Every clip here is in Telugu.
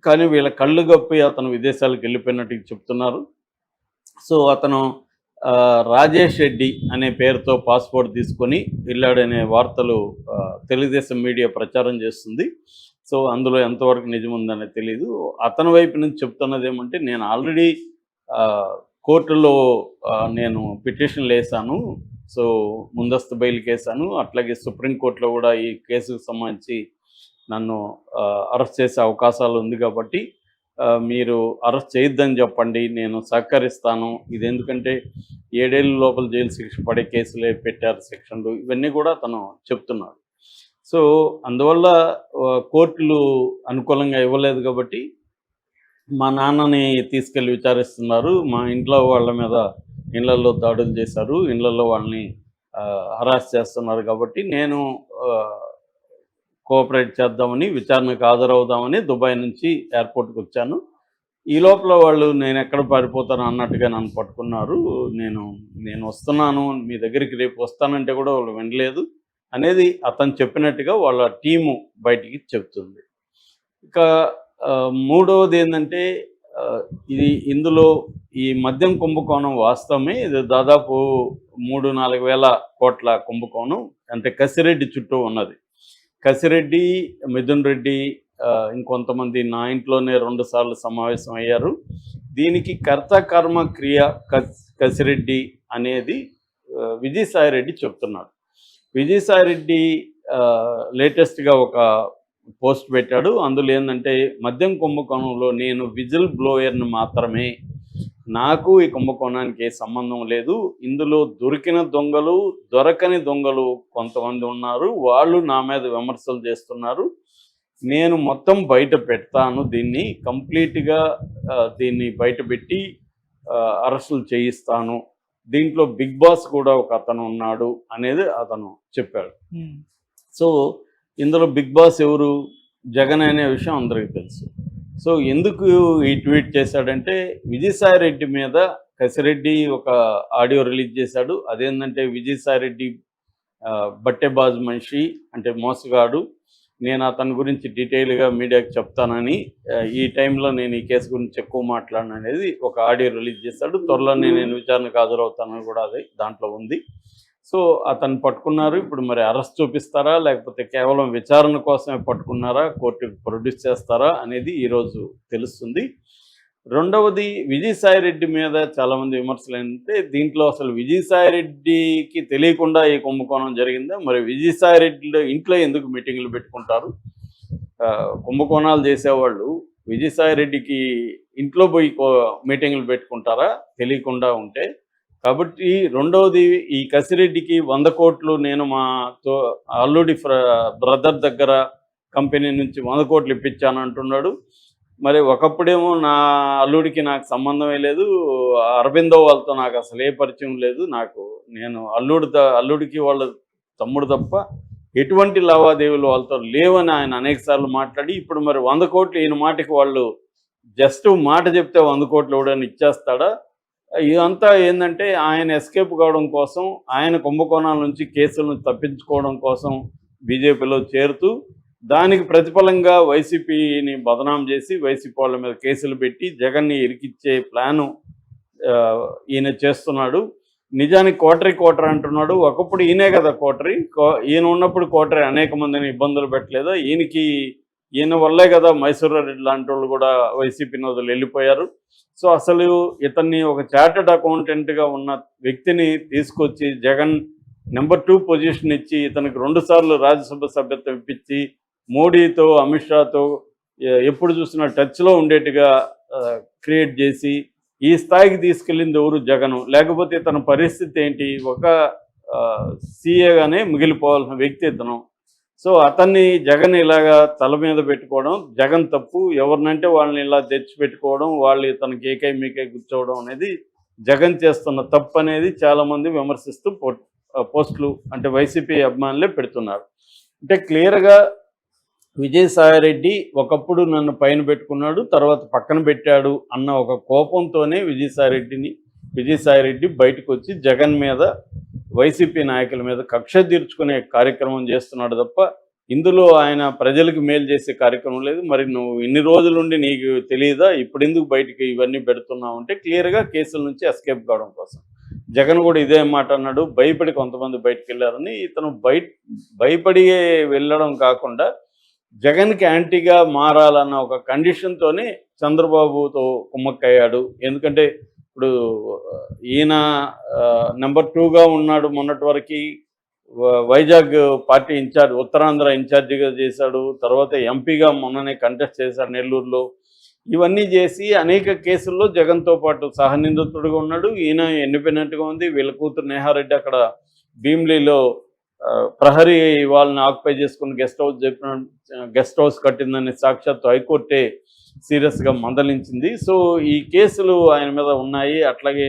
కానీ వీళ్ళ కళ్ళు గప్పి అతను విదేశాలకు వెళ్ళిపోయినట్టు చెప్తున్నారు. సో అతను రాజేష్ రెడ్డి అనే పేరుతో పాస్‌పోర్ట్ తీసుకొని వెళ్ళాడనే వార్తలు తెలుగుదేశం మీడియా ప్రచారం చేస్తుంది. సో అందులో ఎంతవరకు నిజముందనేది తెలీదు. అతని వైపు నుంచి చెప్తున్నదేమంటే, నేను ఆల్రెడీ కోర్టులో నేను పిటిషన్‌లేసాను. సో ముందస్తు బెయిల్‌కేసాను. అట్లాగే సుప్రీం కోర్ట్‌లో కూడా ఈ కేసుకు సంబంధించి నన్ను అరెస్ట్ చేసే అవకాశాలు ఉంది కాబట్టి మీరు అరెస్ట్ చేయొద్దని చెప్పండి, నేను సహకరిస్తాను. ఇదెందుకంటే 7 ఏళ్ల లోపల జైలు శిక్ష పడే కేసులే పెట్టారు సెక్షన్లు. ఇవన్నీ కూడా తను చెప్తున్నాడు. సో అందువల్ల కోర్టులు అనుకూలంగా ఇవ్వలేదు కాబట్టి మా నాన్నని తీసుకెళ్ళి విచారిస్తున్నారు. మా ఇంట్లో వాళ్ళ మీద ఇళ్లల్లో దాడులు చేశారు. ఇళ్లల్లో వాళ్ళని హరాస్ చేస్తున్నారు కాబట్టి నేను కోఆపరేట్ చేద్దామని, విచారణకు హాజరవుదామని దుబాయ్ నుంచి ఎయిర్‌పోర్ట్‌కి వచ్చాను. ఈ లోపల వాళ్ళు నేనెక్కడ పారిపోతాను అన్నట్టుగా నన్ను పట్టుకున్నారు. నేను వస్తున్నాను, మీ దగ్గరికి రేపు వస్తానంటే కూడా వాళ్ళు వినలేదు అనేది అతను చెప్పినట్టుగా వాళ్ళ టీము బయటికి చెప్తుంది. ఇక మూడవదేంటంటే ఇందులో ఈ మద్యం కుంభకోణం వాస్తవమే. ఇది దాదాపు 3-4 వేల కోట్ల కుంభకోణం. అంటే కసిరెడ్డి చుట్టూ ఉన్నది. కసిరెడ్డి, మిథున్ రెడ్డి ఇంకొంతమంది నా ఇంట్లోనే 2 సార్లు సమావేశం అయ్యారు. దీనికి కర్త కర్మ క్రియ కసిరెడ్డి అనేది విజయసాయిరెడ్డి చెప్తున్నాడు. విజయసాయిరెడ్డి లేటెస్ట్‌గా ఒక పోస్ట్ పెట్టాడు. అందులో ఏందంటే, మద్యం కుంభకోణంలో నేను విజిల్ బ్లోయర్‌ని మాత్రమే, నాకు ఈ కుంభకోణానికి ఏ సంబంధం లేదు. ఇందులో దొరికిన దొంగలు, దొరకని దొంగలు కొంతమంది ఉన్నారు. వాళ్ళు నా మీద విమర్శలు చేస్తున్నారు. నేను మొత్తం బయట పెడతాను, దీన్ని కంప్లీట్‌గా దీన్ని బయటపెట్టి అరెస్టులు చేయిస్తాను. దీంట్లో బిగ్ బాస్ కూడా ఒక అతను ఉన్నాడు అనేది అతను చెప్పాడు. సో ఇందులో బిగ్ బాస్ ఎవరు? జగన్ అనే విషయం అందరికీ తెలుసు. సో ఎందుకు ఈ ట్వీట్ చేశాడంటే, విజయసాయిరెడ్డి మీద కసిరెడ్డి ఒక ఆడియో రిలీజ్ చేశాడు. అదేంటంటే, విజయసాయిరెడ్డి బట్టెబాజు మనిషి, అంటే మోసగాడు, నేను అతని గురించి డీటెయిల్గా మీడియాకి చెప్తానని, ఈ టైంలో నేను ఈ కేసు గురించి ఎక్కువ మాట్లాడను అనేది ఒక ఆడియో రిలీజ్ చేశాడు. త్వరలోనే నేను విచారణకు హాజరవుతానని కూడా అది దాంట్లో ఉంది. సో అతను పట్టుకున్నారు. ఇప్పుడు మరి అరెస్ట్ చూపిస్తారా, లేకపోతే కేవలం విచారణ కోసమే పట్టుకున్నారా, కోర్టుకు ప్రొడ్యూస్ చేస్తారా అనేది ఈరోజు తెలుస్తుంది. రెండవది, విజయసాయిరెడ్డి మీద చాలామంది విమర్శలు ఏంటంటే, దీంట్లో అసలు విజయసాయిరెడ్డికి తెలియకుండా ఈ కుంభకోణం జరిగిందా? మరి విజయసాయిరెడ్డిలో ఇంట్లో ఎందుకు మీటింగులు పెట్టుకుంటారు? కుంభకోణాలు చేసేవాళ్ళు విజయసాయిరెడ్డికి ఇంట్లో పోయి మీటింగులు పెట్టుకుంటారా తెలియకుండా ఉంటే? కాబట్టి రెండవది, ఈ కసిరెడ్డికి 100 కోట్లు నేను మా అల్లుడి బ్రదర్ దగ్గర కంపెనీ నుంచి 100 కోట్లు ఇప్పించాను అంటున్నాడు. మరి ఒకప్పుడేమో నా అల్లుడికి నాకు సంబంధమే లేదు, అరబిందో వాళ్ళతో నాకు అసలు ఏ పరిచయం లేదు, నేను అల్లుడికి వాళ్ళ తమ్ముడు తప్ప ఎటువంటి లావాదేవీలు వాళ్ళతో లేవని ఆయన అనేక సార్లు మాట్లాడి, ఇప్పుడు మరి 100 కోట్లు ఈయన మాటకి వాళ్ళు జస్ట్ మాట చెప్తే 100 కోట్లు ఇవ్వడానికి ఇచ్చేస్తాడా? ఇదంతా ఏంటంటే, ఆయన ఎస్కేప్ కావడం కోసం, ఆయన కుంభకోణాల నుంచి కేసులను తప్పించుకోవడం కోసం బీజేపీలో చేరుతూ, దానికి ప్రతిఫలంగా వైసీపీని బదనాం చేసి వైసీపీ వాళ్ళ మీద కేసులు పెట్టి జగన్ని ఇరికిచ్చే ప్లాను ఈయన చేస్తున్నాడు. నిజానికి కోటరీ అంటున్నాడు. ఒకప్పుడు ఈయనే కదా కోటరీ. ఈయన ఉన్నప్పుడు కోటరీ అనేక మందిని ఇబ్బందులు పెట్టలేదా? ఈయన వల్లే కదా మైసూరారెడ్డి లాంటి వాళ్ళు కూడా వైసీపీని వదిలి వెళ్ళిపోయారు. సో అసలు ఇతన్ని ఒక చార్టెడ్ అకౌంటెంట్గా ఉన్న వ్యక్తిని తీసుకొచ్చి జగన్ నెంబర్ 2 పొజిషన్ ఇచ్చి, ఇతనికి 2 సార్లు రాజ్యసభ సభ్యత్వం ఇప్పించి, మోడీతో అమిత్ షాతో ఎప్పుడు చూసినా టచ్లో ఉండేట్టుగా క్రియేట్ చేసి ఈ స్థాయికి తీసుకెళ్ళింది ఎవరు? జగను. లేకపోతే ఇతని పరిస్థితి ఏంటి? ఒక సీఏగానే మిగిలిపోవాల్సిన వ్యక్తి ఇతను. సో అతన్ని జగన్ ఇలాగా తల మీద పెట్టుకోవడం జగన్ తప్పు. ఎవరినంటే వాళ్ళని ఇలా తెచ్చిపెట్టుకోవడం, వాళ్ళు ఇతనికి ఏకై మీకై కూర్చోవడం అనేది జగన్ చేస్తున్న తప్పు అనేది చాలామంది విమర్శిస్తూ పోస్టులు, అంటే వైసీపీ అభిమానులే పెడుతున్నారు. అంటే క్లియర్గా విజయసాయిరెడ్డి ఒకప్పుడు నన్ను పైన పెట్టుకున్నాడు, తర్వాత పక్కన పెట్టాడు అన్న ఒక కోపంతోనే విజయసాయిరెడ్డి బయటకు వచ్చి జగన్ మీద, వైసీపీ నాయకుల మీద కక్ష తీర్చుకునే కార్యక్రమం చేస్తున్నాడు తప్ప ఇందులో ఆయన ప్రజలకు మేలు చేసే కార్యక్రమం లేదు. మరి నువ్వు ఇన్ని రోజులుండి నీకు తెలియదా? ఇప్పుడెందుకు బయటికి ఇవన్నీ పెడుతున్నావు అంటే క్లియర్‌గా కేసుల నుంచి ఎస్కేప్ కావడం కోసం. జగన్ కూడా ఇదే మాట అన్నాడు. భయపడి కొంతమంది బయటికెళ్లారని. ఇతను భయపడి వెళ్ళడం కాకుండా జగన్‌కి యాంటీగా మారాలన్న ఒక కండిషన్‌తోనే చంద్రబాబుతో కుమ్మక్కయ్యాడు. ఎందుకంటే ఇప్పుడు ఈయన నంబర్ 2గా ఉన్నాడు మొన్నటి వరకి. వైజాగ్ పార్టీ ఇన్ఛార్జ్, ఉత్తరాంధ్ర ఇన్ఛార్జిగా చేశాడు. తర్వాత ఎంపీగా మొన్ననే కంటెస్ట్ చేశాడు నెల్లూరులో. ఇవన్నీ చేసి అనేక కేసుల్లో జగన్‌తో పాటు సహనిందితుడుగా ఉన్నాడు. ఈయన ఇండిపెండెంట్‌గా ఉంది. వీళ్ళ కూతురు నేహారెడ్డి అక్కడ భీమిలిలో ప్రహరీ వాళ్ళని ఆక్యుపై చేసుకుని గెస్ట్ హౌస్ కట్టిందని సాక్షాత్తు హైకోర్టే సీరియస్‌గా మందలించింది. సో ఈ కేసులు ఆయన మీద ఉన్నాయి. అట్లాగే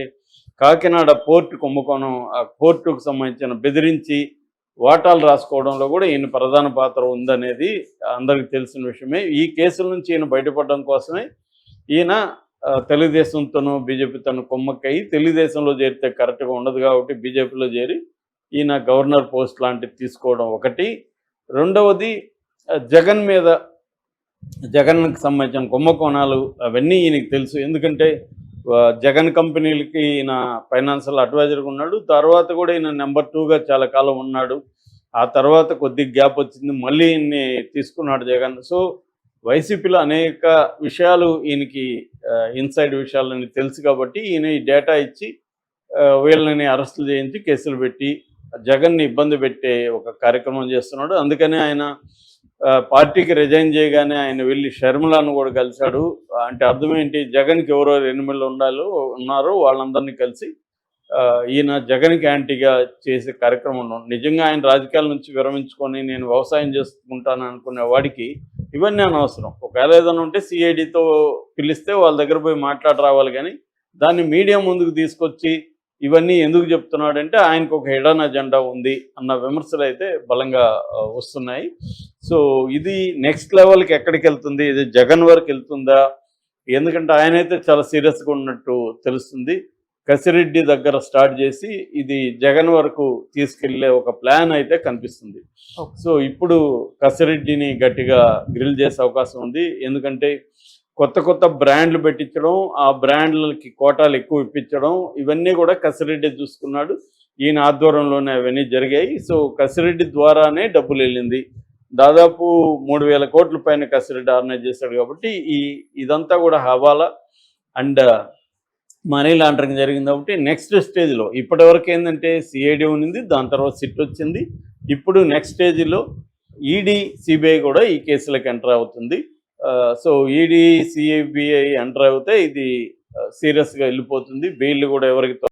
కాకినాడ పోర్టు కుంభకోణం, ఆ పోర్టుకు సంబంధించిన బెదిరించి వాటాలు రాసుకోవడంలో కూడా ఈయన ప్రధాన పాత్ర ఉందనేది అందరికీ తెలిసిన విషయమే. ఈ కేసుల నుంచి ఈయన బయటపడడం కోసమే ఈయన తెలుగుదేశంతోనూ బీజేపీతోనూ కుమ్మక్కయి తెలుగుదేశంలో చేరితే కరెక్ట్గా ఉండదు కాబట్టి బీజేపీలో చేరి ఈయన గవర్నర్ పోస్ట్ లాంటిది తీసుకోవడం ఒకటి. రెండవది జగన్కి సంబంధించిన కుంభకోణాలు అవన్నీ ఈయనకి తెలుసు. ఎందుకంటే జగన్ కంపెనీలకి ఈయన ఫైనాన్షియల్ అడ్వైజర్గా ఉన్నాడు. తర్వాత కూడా ఈయన నెంబర్ 2గా చాలా కాలం ఉన్నాడు. ఆ తర్వాత కొద్దిగా గ్యాప్ వచ్చింది. మళ్ళీ ఈయన్ని తీసుకున్నాడు జగన్. సో వైసీపీలో అనేక విషయాలు ఈయనకి ఇన్సైడ్ విషయాలని తెలుసు కాబట్టి ఈయన ఈ డేటా ఇచ్చి వీళ్ళని అరెస్టులు చేయించి కేసులు పెట్టి జగన్ని ఇబ్బంది పెట్టే ఒక కార్యక్రమం చేస్తున్నాడు. అందుకనే ఆయన పార్టీకి రిజైన్ చేయగానే ఆయన వెళ్ళి షర్మిలను కూడా కలిశాడు. అంటే అర్థం ఏంటి, జగన్కి ఎవరో ఎనిమిళ్ళు ఉన్నారో వాళ్ళందరినీ కలిసి ఈయన జగన్కి యాంటీగా చేసే కార్యక్రమం. నిజంగా ఆయన రాజకీయాల నుంచి విరమించుకొని నేను వ్యవసాయం చేసుకుంటాను అనుకునే వాడికి ఇవన్నీ అనవసరం. ఒకవేళ ఏదైనా ఉంటే సిఐడితో పిలిస్తే వాళ్ళ దగ్గర పోయి మాట్లాడి రావాలి. కానీ దాన్ని మీడియా ముందుకు తీసుకొచ్చి ఇవన్నీ ఎందుకు చెప్తున్నాడంటే ఆయనకు ఒక హిడెన్ అజెండా ఉంది అన్న విమర్శలు అయితే బలంగా వస్తున్నాయి. సో ఇది నెక్స్ట్ లెవెల్కి ఎక్కడికి వెళ్తుంది, ఇది జగన్ వరకు వెళ్తుందా? ఎందుకంటే ఆయనైతే చాలా సీరియస్గా ఉన్నట్టు తెలుస్తుంది. కసిరెడ్డి దగ్గర స్టార్ట్ చేసి ఇది జగన్ వరకు తీసుకెళ్లే ఒక ప్లాన్ అయితే కనిపిస్తుంది. సో ఇప్పుడు కసిరెడ్డిని గట్టిగా గ్రిల్ చేసే అవకాశం ఉంది. ఎందుకంటే కొత్త బ్రాండ్లు పెట్టించడం, ఆ బ్రాండ్లకి కోటాలు ఎక్కువ ఇప్పించడం, ఇవన్నీ కూడా కసిరెడ్డి చూసుకున్నాడు. ఈయన ఆధ్వర్యంలోనే అవన్నీ జరిగాయి. సో కసిరెడ్డి ద్వారానే డబ్బులు వెళ్ళింది. దాదాపు 3,000 కోట్ల పైన కసిరెడ్డి ఆర్గనైజ్ చేశాడు. కాబట్టి ఇదంతా కూడా హవాలా అండ్ మనీ లాండరింగ్ జరిగింది. కాబట్టి నెక్స్ట్ స్టేజ్లో ఇప్పటివరకు ఏంటంటే సిఐడి ఉంది, దాని తర్వాత సిట్ వచ్చింది. ఇప్పుడు నెక్స్ట్ స్టేజ్లో ఈడీ, సిబిఐ కూడా ఈ కేసులకు ఎంటర్ అవుతుంది. సో ఈడీ, సిబిఐ ఎంటర్ అవుతే ఇది సీరియస్గా వెళ్ళిపోతుంది. బెయిల్ కూడా ఎవరికి